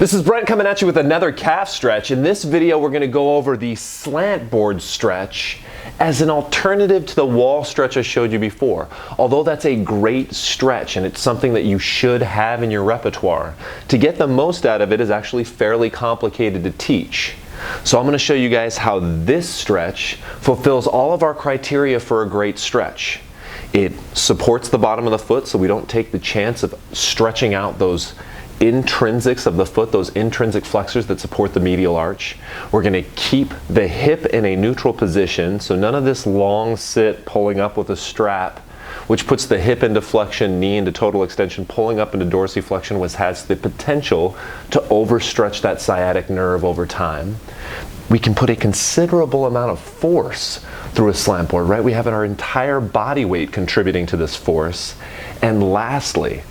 This is Brent coming at you with another calf stretch. In this video, we're going to go over the slant board stretch as an alternative to the wall stretch I showed you before. Although that's a great stretch and it's something that you should have in your repertoire, to get the most out of it is actually fairly complicated to teach. So I'm going to show you guys how this stretch fulfills all of our criteria for a great stretch. It supports the bottom of the foot so we don't take the chance of stretching out those intrinsics of the foot, those intrinsic flexors that support the medial arch. We're going to keep the hip in a neutral position, so none of this long sit pulling up with a strap, which puts the hip into flexion, knee into total extension, pulling up into dorsiflexion, which has the potential to overstretch that sciatic nerve over time. We can put a considerable amount of force through a slant board, right? We have our entire body weight contributing to this force. And lastly,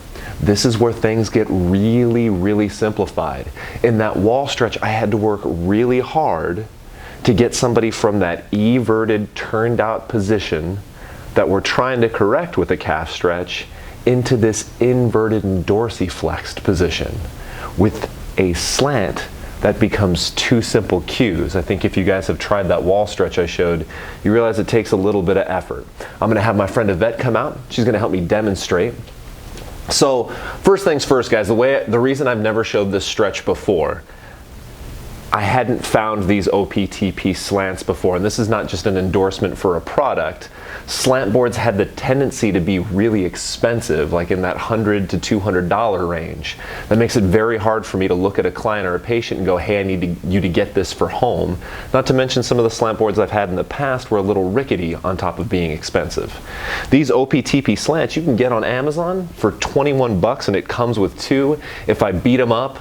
this is where things get really simplified. In that wall stretch, I had to work really hard to get somebody from that everted, turned out position that we're trying to correct with a calf stretch into this inverted and dorsiflexed position. With a slant, that becomes two simple cues. I think if you guys have tried that wall stretch I showed, you realize it takes a little bit of effort. I'm gonna have my friend Yvette come out. She's gonna help me demonstrate. So first things first, guys, the reason I've never showed this stretch before, I hadn't found these OPTP slants before, and this is not just an endorsement for a product. Slant boards had the tendency to be really expensive, like in that $100 to $200 range. That makes it very hard for me to look at a client or a patient and go, hey, I need you to get this for home. Not to mention some of the slant boards I've had in the past were a little rickety on top of being expensive. These OPTP slants you can get on Amazon for 21 bucks, and it comes with two. If I beat them up,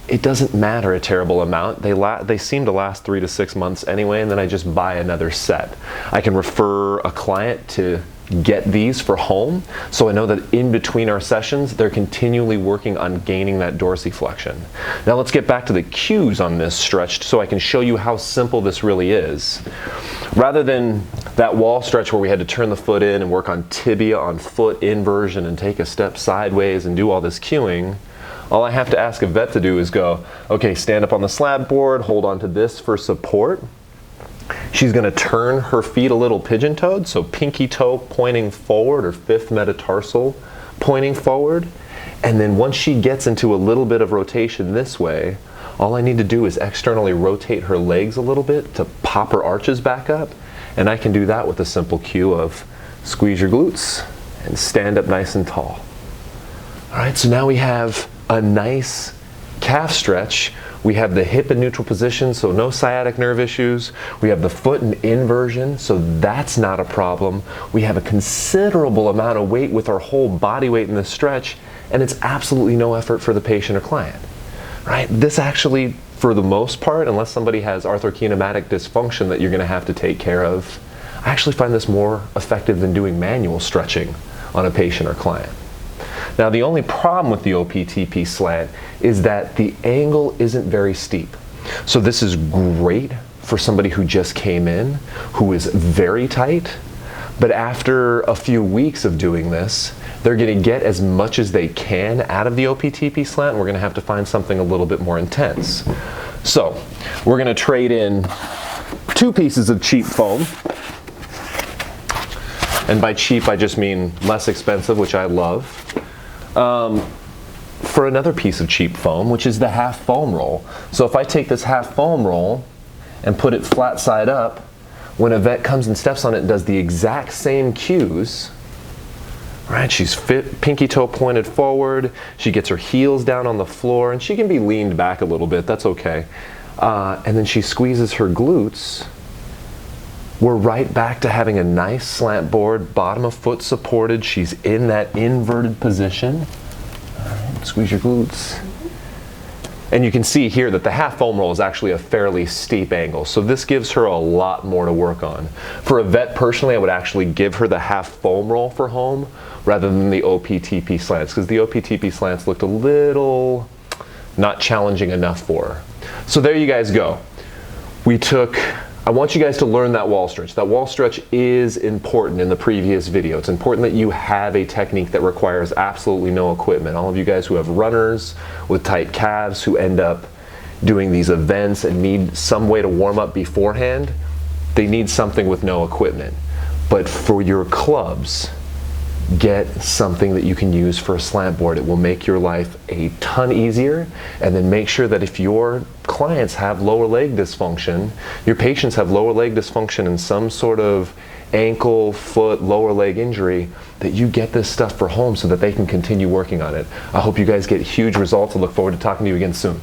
it doesn't matter a terrible amount. They seem to last 3 to 6 months anyway, and then I just buy another set. I can refer a client to get these for home, so I know that in between our sessions, they're continually working on gaining that dorsiflexion. Now let's get back to the cues on this stretch so I can show you how simple this really is. Rather than that wall stretch where we had to turn the foot in and work on tibia, on foot inversion, and take a step sideways and do all this cueing, all I have to ask Yvette to do is go, okay, stand up on the slant board, hold on to this for support. She's gonna turn her feet a little pigeon-toed, so pinky toe pointing forward or fifth metatarsal pointing forward. And then once she gets into a little bit of rotation this way, all I need to do is externally rotate her legs a little bit to pop her arches back up. And I can do that with a simple cue of squeeze your glutes and stand up nice and tall. All right, so now we have a nice calf stretch. We have the hip in neutral position, so no sciatic nerve issues. We have the foot in inversion, so that's not a problem. We have a considerable amount of weight with our whole body weight in the stretch, and it's absolutely no effort for the patient or client, right? This actually, for the most part, unless somebody has arthrokinematic dysfunction that you're gonna have to take care of, I actually find this more effective than doing manual stretching on a patient or client. Now the only problem with the OPTP slant is that the angle isn't very steep. So this is great for somebody who just came in, who is very tight, but after a few weeks of doing this, they're gonna get as much as they can out of the OPTP slant, and we're gonna have to find something a little bit more intense. So we're gonna trade in 2 pieces of cheap foam. And by cheap, I just mean less expensive, which I love. For another piece of cheap foam, which is the half foam roll. So if I take this half foam roll and put it flat side up, when Yvette comes and steps on it and does the exact same cues, right? She's pinky toe pointed forward, she gets her heels down on the floor, and she can be leaned back a little bit, that's okay. And then she squeezes her glutes. We're right back to having a nice slant board, bottom of foot supported. She's in that inverted position. All right, squeeze your glutes. And you can see here that the half foam roll is actually a fairly steep angle, so this gives her a lot more to work on. For Yvette, personally, I would actually give her the half foam roll for home rather than the OPTP slants, because the OPTP slants looked a little not challenging enough for her. So there you guys go. We took I want you guys to learn that wall stretch. That wall stretch is important in the previous video. It's important that you have a technique that requires absolutely no equipment. All of you guys who have runners with tight calves, who end up doing these events and need some way to warm up beforehand, they need something with no equipment. But for your clubs, get something that you can use for a slant board. It will make your life a ton easier. And then make sure that if your clients have lower leg dysfunction, your patients have lower leg dysfunction and some sort of ankle, foot, lower leg injury, that you get this stuff for home so that they can continue working on it. I hope you guys get huge results. I look forward to talking to you again soon.